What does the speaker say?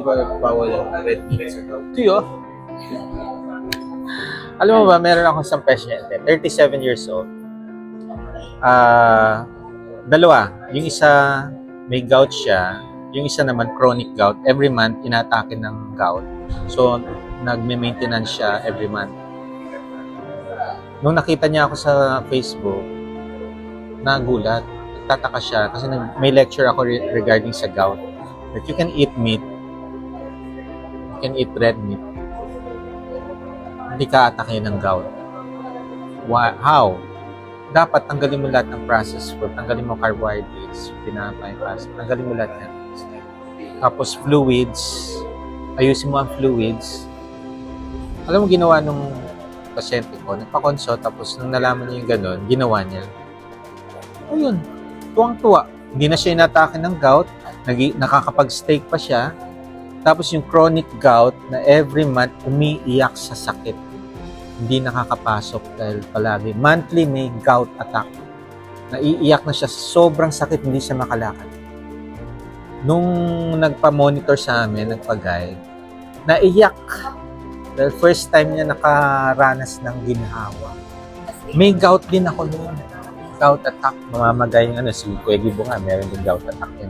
ba bawal yung red meat sa gout? Ito yun. Alam mo ba, meron akong isang pasyente, 37 years old. Dalawa. Yung isa, may gout siya. Yung isa naman, chronic gout. Every month, inatake ng gout. So, nagme-maintenance siya every month. Nung nakita niya ako sa Facebook, nagulat. Nagtataka siya kasi may lecture ako regarding sa gout. That you can eat meat. You can eat red meat. Hindi ka atake ng gout. How? Dapat tanggalin mo lahat ng processed food. Tanggalin mo carbohydrates, pinapay, tanggalin mo lahat yan. Tapos fluids. Ayusin mo ang fluids. Alam mo ginawa nung pasyente ko, nagpa-consult, tapos nung nalaman niya yung gano'n, ginawa niya. Ayun, tuwang-tuwa. Hindi na siya inatake ng gout, nakakapag-steak pa siya. Tapos yung chronic gout na every month umiiyak sa sakit. Hindi nakakapasok dahil palagi. Monthly may gout attack. Naiiyak na siya. Sobrang sakit, hindi siya makalakad. Nung nagpa-monitor sa amin, nagpa-guide, naiyak. Dahil first time niya nakaranas ng ginhawa. May gout din ako noon. Gout attack. Mamamagay yung si Kuya Gibo nga, meron din gout attack yun.